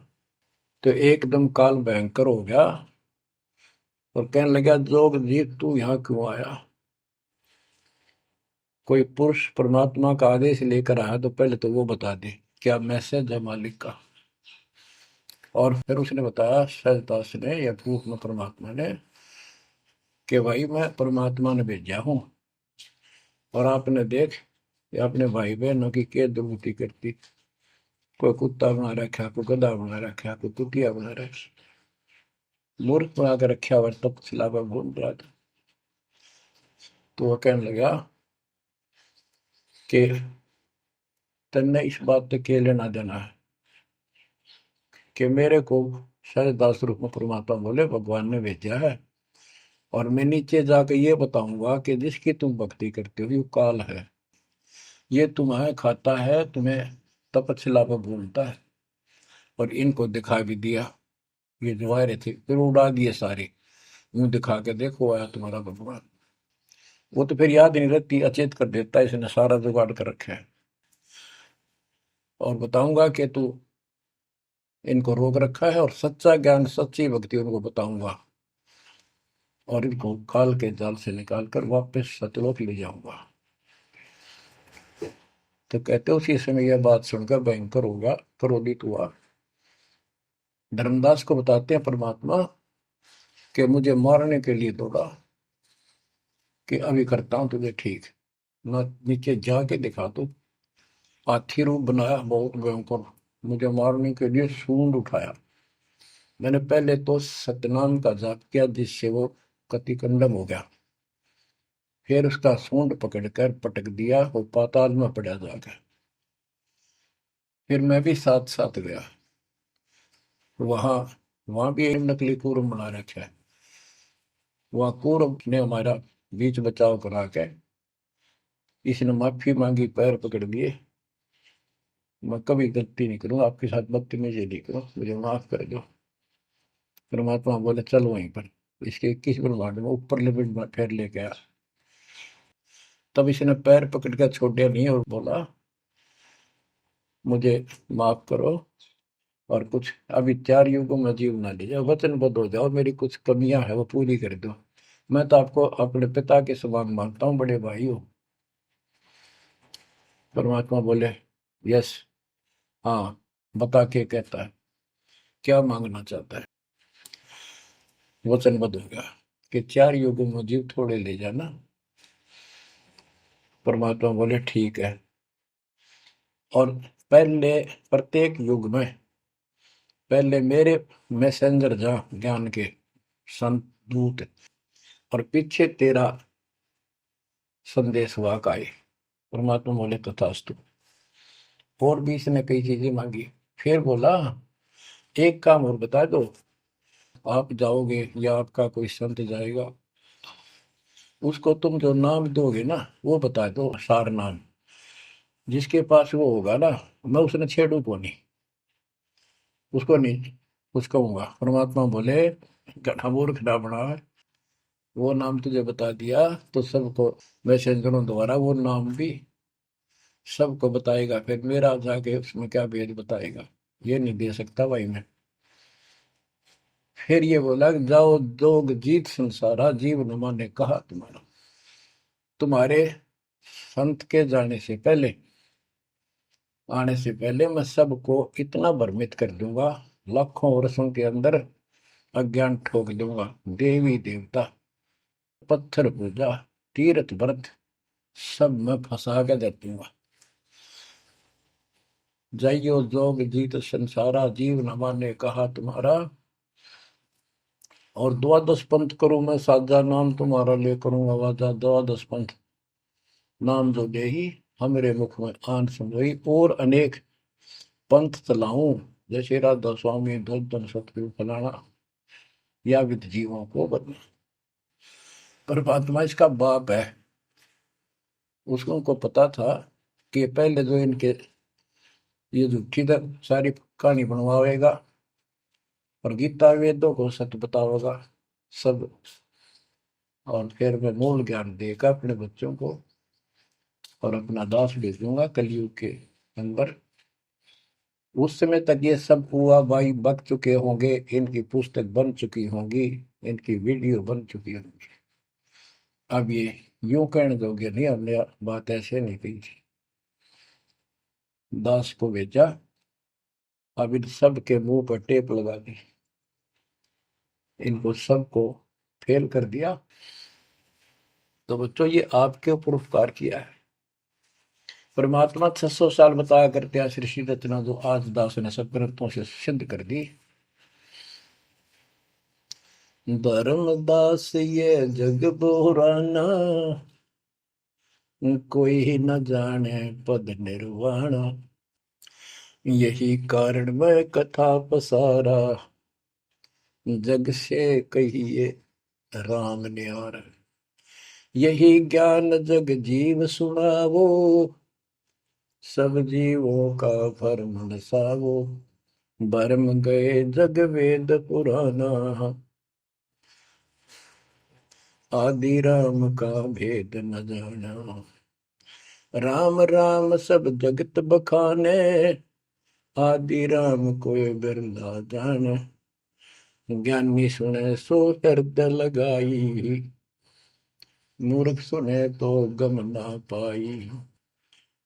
Speaker 1: तो एकदम काल भयंकर हो गया और कहने लगा जोगजीत तू यहाँ क्यों आया। कोई पुरुष परमात्मा का आदेश लेकर आया तो पहले तो वो बता दे क्या मैसेज है मालिक का। और फिर उसने बताया सहजदास ने या रूप में परमात्मा ने कि भाई मैं परमात्मा ने भेजा हूं, और आपने देख ये अपने भाई बहनों की क्या दुर्गति करती, कोई कुत्ता बना रखा, कोई गधा बना रखा, कोई कुतिया बना रखा, मूर्ख बना कर रखा हुआ, तब सिलावा घूम रहा था। तो वह कहने लगा कि तन्ने इस बात से के लेना देना है कि मेरे को सहजदास रूप में परमात्मा बोले भगवान ने भेजा है, और मैं नीचे जाकर ये बताऊंगा कि जिसकी तुम भक्ति करते हो ये काल है, ये तुम्हें खाता है, तुम्हें तपस्या पर भूलता है। और इनको दिखा भी दिया, ये जो आ रहे थे फिर उड़ा दिए सारे, यूं दिखा के देखो आया तुम्हारा भगवान। वो तो फिर याद नहीं रहती, अचेत कर देता है, इसने सारा जुगाड़ कर रखा है। और बताऊंगा कि तू इनको रोक रखा है, और सच्चा ज्ञान सच्ची भक्ति उनको बताऊंगा, और इनको काल के जाल से निकाल कर वापस सतलोक ले जाऊंगा। तो कहते उसी समय यह बात सुनकर भयंकर होगा, क्रोधित हुआ। धर्मदास को बताते हैं परमात्मा कि मुझे मारने के लिए दौड़ा कि अभी करता हूं तुझे ठीक, ना नीचे जाके दिखा दो। हाथी रूप बनाया बहुत भयंकर, मुझे मारने के लिए सूंड उठाया। मैंने पहले तो सतनाम का जाप किया जिससे वो कतिकंडम हो गया, फिर उसका सूंड पकड़कर पटक दिया, वो पाताल में पड़ा जाकर। फिर मैं भी साथ साथ गया, वहां वहां भी एक नकली कूर्म बना रखा है, वहां कूर्म ने हमारा बीच बचाव करा के इसने माफी मांगी, पैर पकड़ लिए, मैं कभी गलती नहीं करूँ आपके साथ, बदतमीजी नहीं करूँ, मुझे माफ कर दो। परमात्मा बोले चल वहीं पर इसके 21 ब्रह्मांड में ऊपर लिमिट में फिर लेके आया। तब इसने पैर पकड़ कर छोड़े नहीं और बोला मुझे माफ करो, और कुछ अभी 4 युगों में जीव ना लीजिए, वचनबद्ध हो जाओ, मेरी कुछ कमियां है वो पूरी कर दो। मैं तो आपको अपने पिता के समान मानता हूँ, बड़े भाई हो। परमात्मा बोले यस, हाँ, बता के कहता है क्या मांगना चाहता है। वचनबद्ध हो गया कि 4 युगों में जीव थोड़े ले जाना। परमात्मा बोले ठीक है। और पहले प्रत्येक युग में पहले मेरे मैसेंजर जा ज्ञान के संत दूत, और पीछे तेरा संदेश वाहक आए। परमात्मा बोले तथास्तु। और भी इसने कई चीजें मांगी। फिर बोला एक काम और बता दो, आप जाओगे या आपका कोई संत जाएगा, उसको तुम जो नाम दोगे ना वो बता दो, सार नाम। जिसके पास वो होगा ना, मैं उसने छेड़ू को नहीं, उसको नहीं कुछ कहूंगा। परमात्मा बोले गधा मूर्ख ना बना, वो नाम तुझे बता दिया तो सबको मैसेंजरों द्वारा वो नाम भी सबको बताएगा, फिर मेरा जाके उसमें क्या भेद बताएगा, ये नहीं दे सकता भाई मैं। फिर ये बोला कि जाओ जोग जीत संसारा, जीव न माने कहा तुम्हारा। तुम्हारे संत के जाने से पहले, आने से पहले मैं सबको इतना भ्रमित कर दूंगा, लाखों वर्षों के अंदर अज्ञान ठोक दूंगा। देवी देवता, पत्थर पूजा, तीर्थ व्रत सब मैं फंसा के दे दूंगा। जाइयो जोग जीत संसारा, जीव न माने कहा तुम्हारा। और द्वादश पंथ करूं मैं साजा, नाम तुम्हारा ले करूंगा वाजा। द्वादश पंथ नाम जो देही, हमरे मुख में आन समोई। और अनेक पंथ चलाऊं, जैसे राधा स्वामी, धन सतगुरु फलाना, या विद जीवों को बदला। परमात्मा इसका बाप है। उसको को पता था कि पहले जो इनके ये झूठी सारी कहानी बनवाएगा और गीता वेदों को सत्य बतावेगा सब, और फिर मैं मूल ज्ञान देगा अपने बच्चों को, और अपना दास भेजूंगा कलयुग के अंदर। उस समय तक ये सब हुआ भाई बक चुके होंगे, इनकी पुस्तक बन चुकी होंगी, इनकी वीडियो बन चुकी होंगी। अब ये यूं कहने दोगे नहीं, हमने बात ऐसे नहीं कही थी। दास को भेजा, अब इन सब के मुंह पर टेप लगा दी, इनको सबको फेल कर दिया। तो बच्चों ये आपके ऊपर उपकार किया है। परमात्मा 600 साल बताया करते हैं सृष्टि रचना, जो आज दास ने सब ग्रंथों से सिद्ध कर दी। धर्मदास ये जग बोराना, कोई न जाने पद निर्वाणा। यही कारण मैं कथा पसारा, जग से कहिए राम न्यारा। यही ज्ञान जग जीव सुनावो, सब जीवों का भरम नसावो। भरम गए जग वेद पुराना, आदि राम का भेद न जाना। राम राम सब जगत बखाने, आदि राम कोई बिरला जाने। ज्ञानी सुने सो हृदय लगाई, मूर्ख सुने तो गम ना पाई।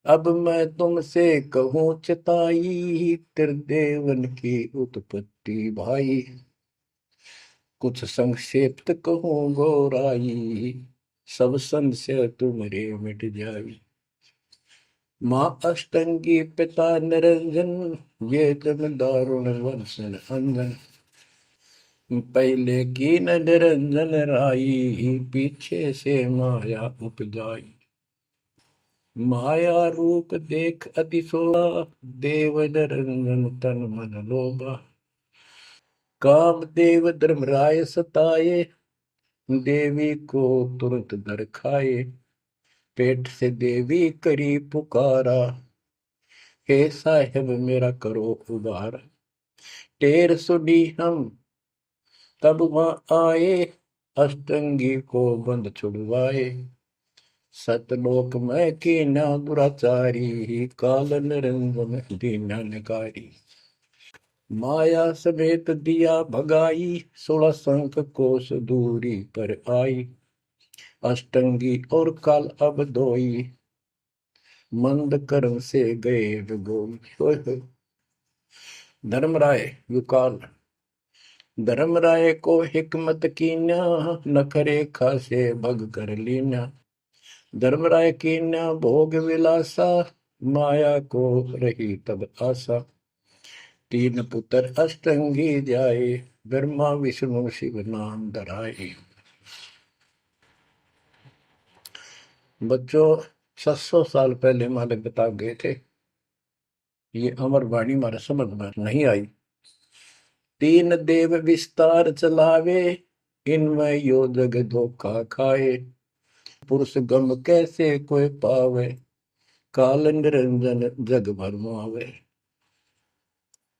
Speaker 1: अब मैं तुमसे कहूँ चिताई, त्रिदेवन की उत्पत्ति भाई। कुछ संक्षेप्त कहूँ गौराई, सब संशय तुमरे मिट जाई। माँ अष्टंगी पिता निरंजन, ये जन दारुण वर्षन अंजन। पहले की न निरंजन राई, पीछे से माया उपजाई। माया रूप देख अति शोभा, देव निरंजन तन मन लोभा। काम देव धर्मराय सताए, देवी को तुरंत दर खाए। पेट से देवी करी पुकारा, हे साहेब मेरा करो उबार। टेर सुनी हम तब वहां आए, अष्टंगी को बंद छुड़वाए। सतलोक में कीना दुराचारी, काल निरंजन दीना निकारी। माया समेत दिया भगाई, 16 संख कोस दूरी पर आई। अष्टंगी और काल अब दोई, मंद कर्म से गए विगोई। धर्मराय युकाल धर्मराय को हिकमत कीन्या, नखरे खासे भग कर लीन्या। धर्मराय कीन्या भोग विलासा, माया को रही तब आशा। तीन पुत्र अष्टंगी जाए, ब्रह्मा विष्णु शिव नाम धराए। बच्चों 700 साल पहले हमारे बता गए थे, ये अमर वाणी हमारे समझ में नहीं आई। तीन देव विस्तार चलावे, इनमें यो जग धोखा खाए। पुरुष गम कैसे कोई पावे, काल निरंजन जग भरमावे।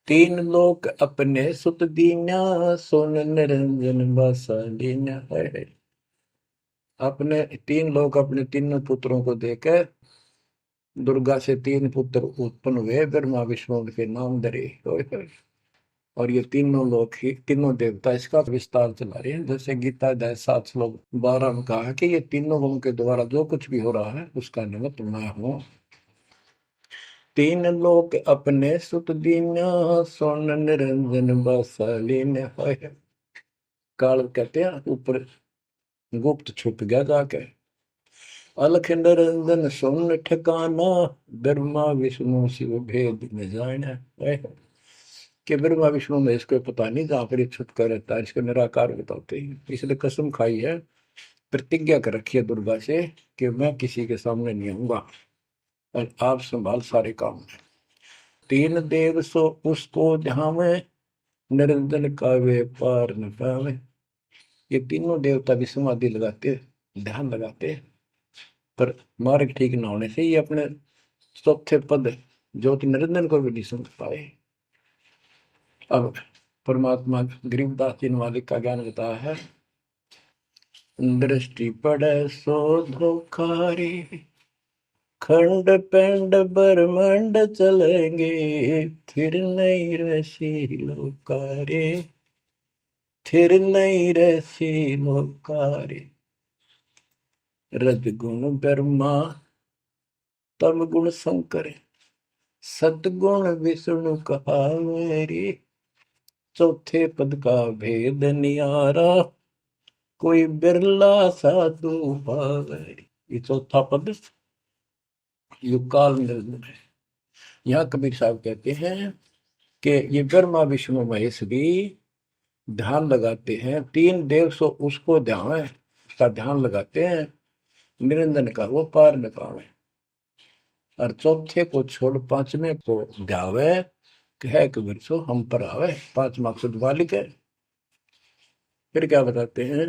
Speaker 1: तीन लोक अपने सुत दीन्या, सोन निरंजन बासा लीन्या है। अपने तीन लोग अपने तीनों पुत्रों को देकर दुर्गा से तीन पुत्र उत्पन्न हुए, ब्रह्मा विष्णु के नाम धरे। और ये तीनों लोग ही तीनों देवता इसका विस्तार चला रहे हैं। जैसे गीता अध्याय 7 श्लोक 12 में कहा कि ये तीनों लोगों के द्वारा जो कुछ भी हो रहा है उसका निमित्त मैं हूं। तीन लोक अपने सुत दीन्या, सोन निरंजन बासालीन। काल कहते हैं ऊपर गुप्त छुप गया जाके। अलख निरंजन सोन ठिकाना, ब्रह्मा विष्णु शिव भेद न जाना। कि ब्रह्मा विष्णु में इसको पता नहीं, जहां पर छुप कर रहता है इसको निराकार बताते हैं। इसलिए कसम खाई है, प्रतिज्ञा कर रखी है दुर्गा से कि मैं किसी के सामने नहीं आऊंगा और आप संभाल सारे काम। तीन देव सो उसको ध्यावे, निरंजन का वे पार न पावे। ये तीनों देवता भी समाधि लगाते, ध्यान लगाते, पर मार्ग ठीक न होने से ये अपने चौथे पद ज्योति निरंजन को भी नहीं समझ पाए। अब परमात्मा गरीबदास जी मालिक का ज्ञान बताया है। दृष्टि पड़े सो धोखारी, खंड पेंड ब्रह्मांड चलेंगे, फिर नहीं रसी लोकारे, फिर नहीं रसी लोकारे। रजगुण ब्रह्मा तम गुण शंकर, सतगुण विष्णु कहावेरी। चौथे पद का भेद नियारा, कोई बिरला साधु पावेरी। ये चौथा पद युकाल निरंजन है। यहाँ कबीर साहब कहते हैं कि ये ब्रह्मा विष्णु महेश भी ध्यान लगाते हैं। तीन देव सो उसको ध्यान है, उसका ध्यान लगाते हैं, निरंजन का वो पार न पावे। और चौथे को छोड़ पांचवें को ध्यावे, कह कबीर सो हम पर आवे। पांच मकसद वालिक है। फिर क्या बताते हैं,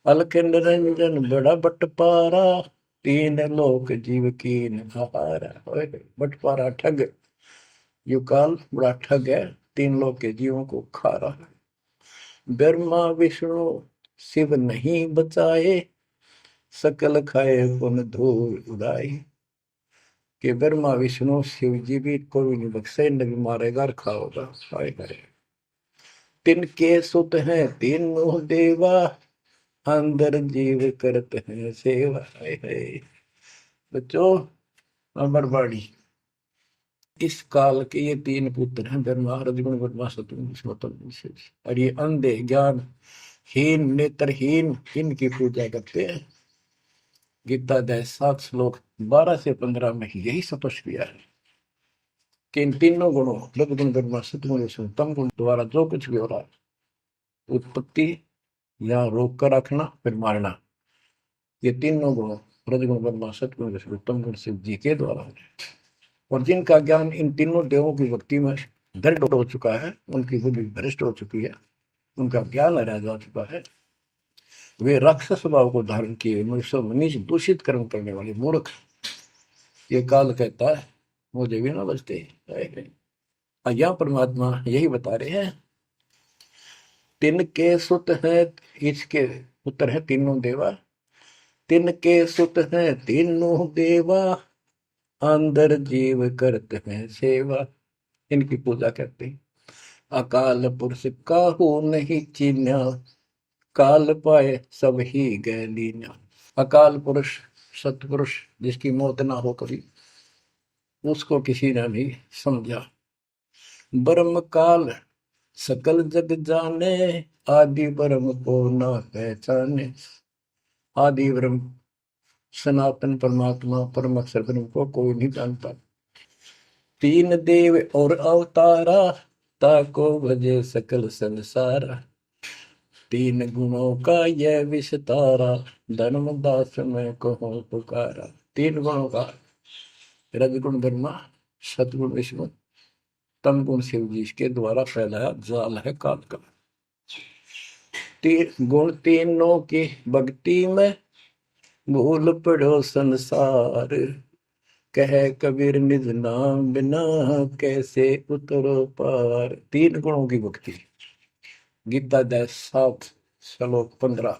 Speaker 1: अलख निरंजन बड़ा बटपारा, तीन लोक जीव की नहारा। बटपारा ठग, युकाल बड़ा ठग है, तीन लोक के जीवों को खा रहा है। ब्रह्मा विष्णु शिव नहीं बचाए, सकल खाए पुन धूल उड़ाए। कि ब्रह्मा विष्णु शिव जी भी कोई नहीं बख्शे, न भी मारेगा और खाओगा। तिनके सुत हैं तीनों देवा, अंदर जीव करते हैं सेवा। बच्चों अमरवाणी, इस काल के ये तीन पुत्र हैं, ब्रह्मा रजगुण ब्रह्मा सतगुण विष्णु। और ये अंधे ज्ञान हीन नेत्रहीन इनकी पूजा करते हैं। गीता अध्याय 7 श्लोक 12 से 15 में यही स्पष्ट किया है कि इन तीनों गुणों रजगुण ब्रह्मा सतगुण विष्णु तम गुण द्वारा जो कुछ भी हो रहा है, उत्पत्ति या रोक कर रखना फिर मारना, ये तीनों गुण रजगुण ब्रह्मा सतगुण विष्णु तम गुण शिव जी के द्वारा है। और जिनका ज्ञान इन तीनों देवों की भक्ति में दृढ़ हो चुका है, उनकी बुद्धि भ्रष्ट हो चुकी है, उनका ज्ञान हरा जा चुका है, वे राक्षस स्वभाव को धारण किए मनुष्य मनीष दूषित कर्म करने वाले मूर्ख, ये काल कहता है मुझे भी ना बचते। यहाँ परमात्मा यही बता रहे हैं, तिनके सुत हैं, इसके पुत्र हैं तीनों देवा, तिनके सुत हैं तीनों देवा, अंदर जीव करते हैं सेवा। इनकी पूजा करते हैं। अकाल पुरुष काहू नहीं चीन्या, काल पाए सब ही गए लीन्या। अकाल पुरुष सतपुरुष जिसकी मौत ना हो कभी, उसको किसी ने नहीं समझा। ब्रह्म काल सकल जग जाने, आदि ब्रह्म को न पहचाने। आदि ब्रह्म सनातन परमात्मा परम अक्षर ब्रह्म को कोई नहीं जानता। तीन देव और अवतारा, ताको भजे सकल संसारा। तीन गुणों का यह विस्तारा, धर्मदास में कहो पुकारा। तीन गुणों का, रजगुण ब्रह्मा, सतगुण विष्णु, तम गुण शिव जी के द्वारा फैलाया जाल है काल का। तीन गुण तीनों की भक्ति में, भूल पड़ो संसार। कह कबीर निज नाम बिना, कैसे उतरो पार। तीन गुणों की भक्ति। गीता 7:15।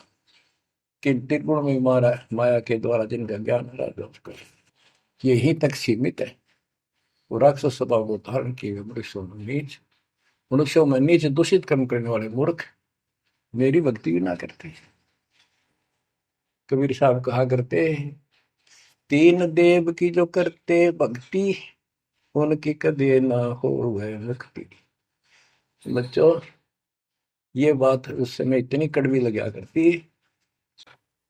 Speaker 1: किन तीन गुण में मारा माया के द्वारा जिनका ज्ञान राजा उसका यही तक सीमित है। वो राक्षस स्वभाव को धारण किए मनुष्यों में नीच दूषित कर्म करने वाले मूर्ख मेरी भक्ति भी ना करते। कबीर साहब कहा करते, तीन देव की जो करते भक्ति, उनकी कदे ना हो वह मुक्ति। बच्चों, ये बात उस समय इतनी कड़वी लगा करती,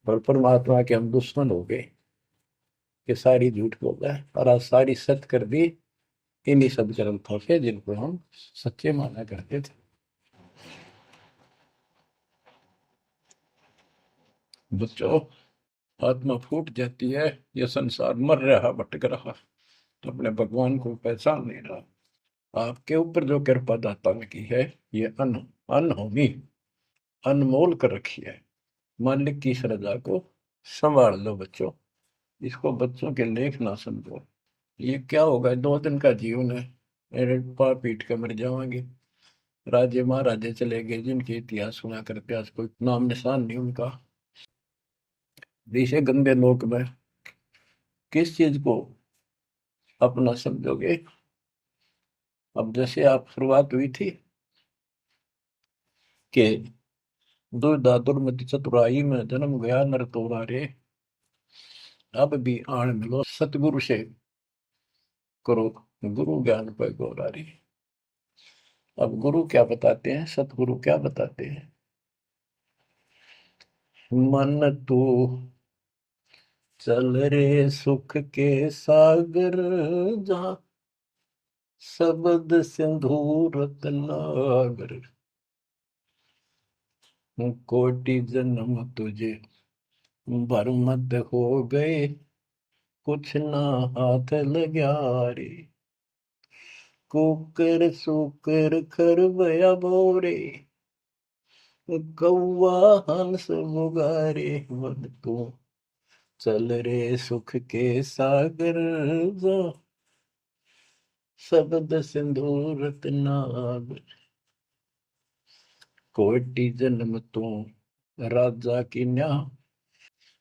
Speaker 1: पर परमात्मा के हम दुश्मन हो गए कि सारी झूठ बोल रहा है और आज सारी सत्य कर दी इन्हीं सब ग्रंथों से जिनको हम सच्चे माना करते थे। बच्चों, आत्मा फूट जाती है, यह संसार मर रहा भटक रहा, तो अपने भगवान को पहचान नहीं रहा। आपके ऊपर जो कृपा दाता ने की है, ये अनहोनी अनमोल कर रखी है। मालिक की श्रद्धा को संभाल लो बच्चों, इसको बच्चों के लेख ना समझो। ये क्या होगा, 2 दिन का जीवन है, मेरे पार पीट कर मर जाओगे। राजे महाराजे चले गए जिनके इतिहास सुना करते, आज कोई नाम निशान नहीं उनका। इसे गंदे लोक में किस चीज को अपना समझोगे। अब जैसे आप शुरुआत हुई थी कि दुर्धा दुर्मति चतुराई में जन्म गया नर तोरा रे, अब भी आण मिलो सतगुरु से करो गुरु ज्ञान पर गौरा रे। अब गुरु क्या बताते हैं, सतगुरु क्या बताते हैं। मन तू चल रे सुख के सागर, जहाँ शब्द सिंधु रत्नागर। कोटि जन्म तुझे भरमत हो गए, कुछ ना हाथ लग्या रे। कुकर सुकर खरबया बोरे, कौवा हंस मुगारे। मन तू चल रे सुख के सागर, जो शब्द सिंधु रत्नागर। कोटि जन्म तू राजा की न्या,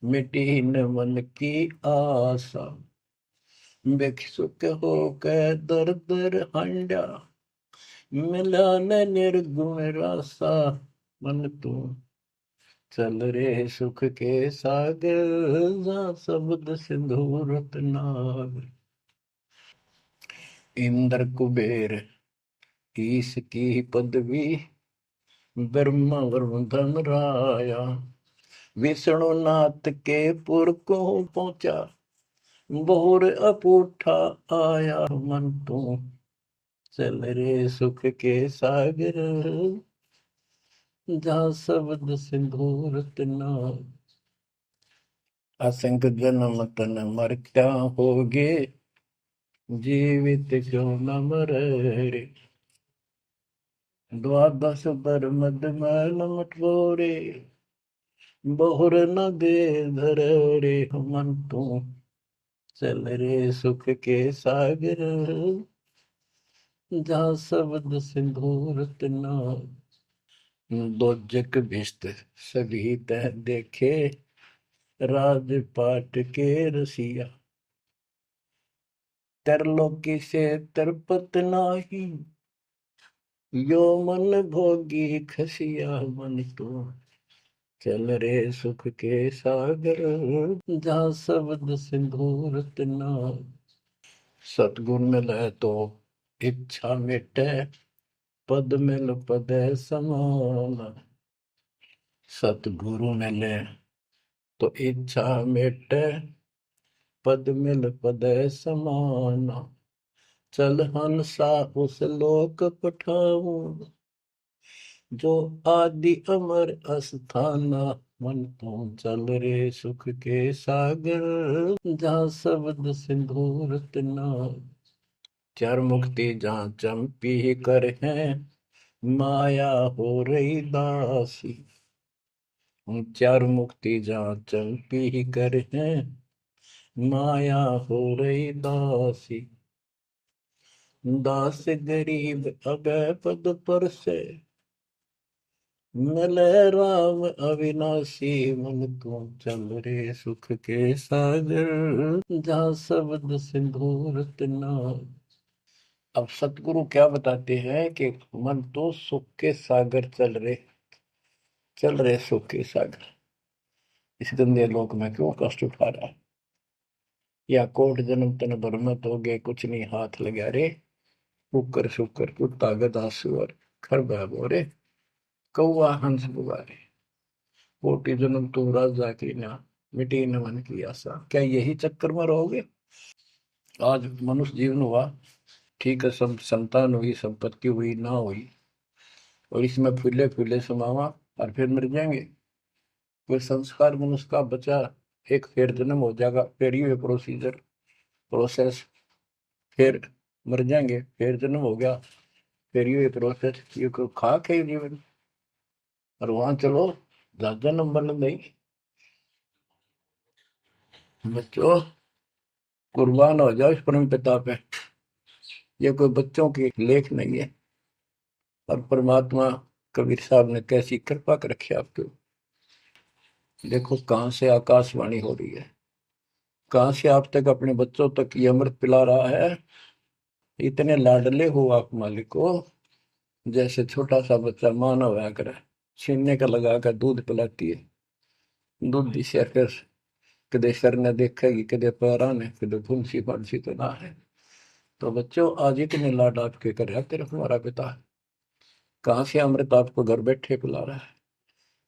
Speaker 1: मिटी न मन की आशा। भिक्षुक होकर दर दर हंडा, मिला न निर्गुण रासा। मन तू चल रे सुख के सागर, जहाँ शब्द सिंधु रत्नागर। इंद्र कुबेर ईश की पदवी, ब्रह्मा वरुण धन राया। विष्णु नाथ के पुर को पहुंचा, बोर अपूठा आया। मन तू चल रे सुख के सागर, जहाँ शब्द सिंधु रत्नागर। असंख्य जन्म तन मरता होगे, जीवित क्यों न मरे रे। द्वादश बर मद मैल मटोरे, बहुर न दे धर रे। मन तू चल रे सुख के सागर, जहाँ शब्द सिंधु रत्नागर। दोजक भिष्ट सभी तह देखे, राजपाट के रसिया। तरलोकी से तरपत नाही, यो मन भोगी खसिया। मन तो चल रे सुख के सागर, जहाँ शब्द सिंधु रत्नागर। सतगुण मिले तो इच्छा मिटे, पद मिल पद समान। सतगुरु मिले तो इच्छा मिटे, पद मिल पद समान। चल हंसा उस लोक पठाऊं, जो आदि अमर अस्थाना। मन तो चल रे सुख के सागर, जहाँ शब्द सिंदूर तना। चार मुक्ति जहाँ चंपी कर है, माया हो रही दासी। चार मुक्ति जहाँ चंपी कर है, माया हो रही दासी। दास गरीब अगय पद पर से, मिले राम अविनाशी। मन तू चल रे सुख के सागर, जहाँ शब्द सिंदूर तना। अब सतगुरु क्या बताते हैं कि मन तो सुख के सागर चल रहे सुख के सागर। इस गंदे लोक में क्यों कष्ट उठा रहा है? या कोट जन्म तन भर में तो गए, कुछ नहीं हाथ लगा रे। कुकर शुकर कुत्ता गधा सुअर, खरबा बोरे, कौआ हंस बुआरे। कोटि जन्म तू राजा की ना, मिटी न मन की आशा। क्या यही चक्कर में रहोगे? आज मनुष्य जीवन हुआ, ठीक है, सब संतान हुई, संपत्ति हुई ना हुई, और इसमें फूले फूले समावा और फिर मर जाएंगे। कोई संस्कार मनुष्य का बचा, एक फिर जन्म हो जाएगा, फिर ये प्रोसेस, फिर मर जाएंगे, फिर जन्म हो गया, फिर ये प्रोसेस। ये कोई खाक है जीवन? और वहां चलो जन्म बन नहीं। बच्चों, कुर्बान हो जाओ इस परम पिता पे। ये कोई बच्चों की लेख नहीं है। और परमात्मा कबीर साहब ने कैसी कृपा कर रखी आपके। देखो कहां से आकाशवाणी हो रही है, कहां से आप तक अपने बच्चों तक ये अमृत पिला रहा है। इतने लाडले हो आप मालिक को, जैसे छोटा सा बच्चा माँ ना होया करे, छीनने का लगा कर दूध पिलाती है। दूध दी से फिर कदे सर ने देखेगी, कदे पैरा ने, कदे फुंसी फांसी तो ना है। तो बच्चों, आज इतने लाड आपके कर रहा तेरा हमारा पिता, कहाँ से अमृत आपको घर बैठे पिला रहा है।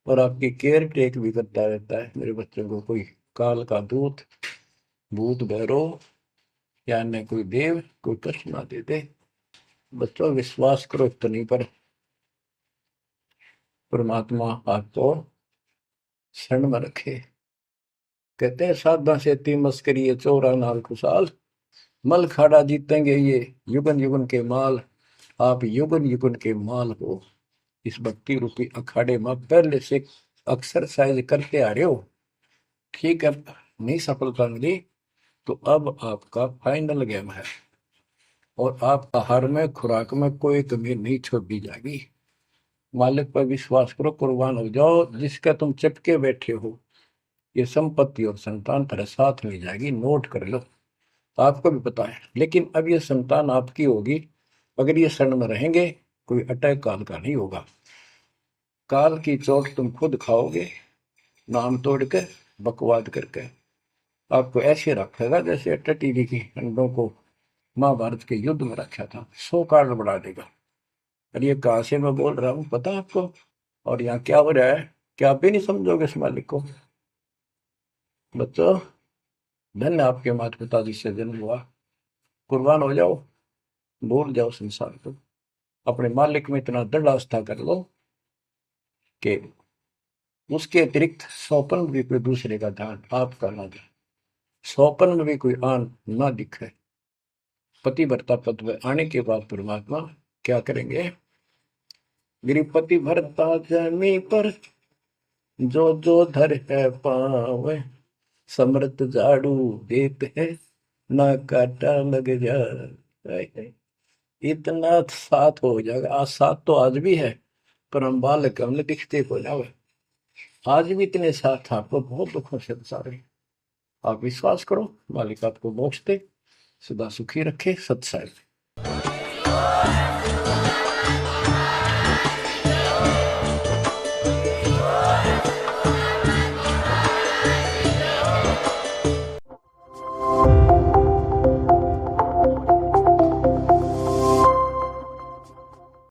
Speaker 1: और आपकी केयर टेक भी करता रहता है मेरे बच्चों को। कोई काल का दूत, भूत भैरव या अन्य कोई देव कोई कष्ट ना दे दे। बच्चों, विश्वास करो इतनी पर, परमात्मा आपको शरण में रखे। कहते हैं साधा से ती मस्करी है, चोरा नाल खुशाल। मल खाड़ा जीतेंगे ये युगन युगन के माल। आप युगन युगन के माल हो। इस भक्ति रूपी अखाड़े में पहले से एक्सरसाइज करते आ रहे हो, ठीक है। नहीं सफलता मिली तो अब आपका फाइनल गेम है, और आप आहार में खुराक में कोई कमी नहीं छोड़ी जाएगी। मालिक पर विश्वास करो, कुर्बान हो जाओ। जिसका तुम चिपके बैठे हो, ये संपत्ति और संतान तेरे साथ मिल जाएगी, नोट कर लो। आपको भी पता है, लेकिन अब ये संतान आपकी होगी अगर ये शरण में रहेंगे। कोई अटैक काल का नहीं होगा। काल की चोट तुम खुद खाओगे, नाम तोड़ के, बकवाद करके। आपको ऐसे रखेगा जैसे टटीरी की अंडों को महाभारत के युद्ध में रखा था, 100 कारण बढ़ा देगा। और ये कहां से मैं बोल रहा हूँ पता है आपको? और यहाँ क्या हो रहा है, क्या आप भी नहीं समझोगे इस मालिक को? बच्चों, धन्य आपके माता पिता जिससे जन्म हुआ। कुर्बान हो जाओ, भूल जाओ संसार को, अपने मालिक में इतना दृढ़ आस्था कर लो कि उसके अतिरिक्त सौपन में भी कोई दूसरे का ध्यान आपका ना दे, सौपन में भी कोई आन ना दिखे। पति भरता पद में आने के बाद परमात्मा क्या करेंगे? गिरिपति भरता जमी पर, जो जो धर है पावे। समृत झाड़ू देते हैं, ना काटा लग जाए। इतना साथ हो जाएगा। आज साथ तो आज भी है, पर हम बालक हमने दिखते हो जावे। आज भी इतने साथ आपको बहुत दुखों से सारे। आप विश्वास करो, मालिक आपको मोक्ष दे, सदा सुखी रखे, सत्संग।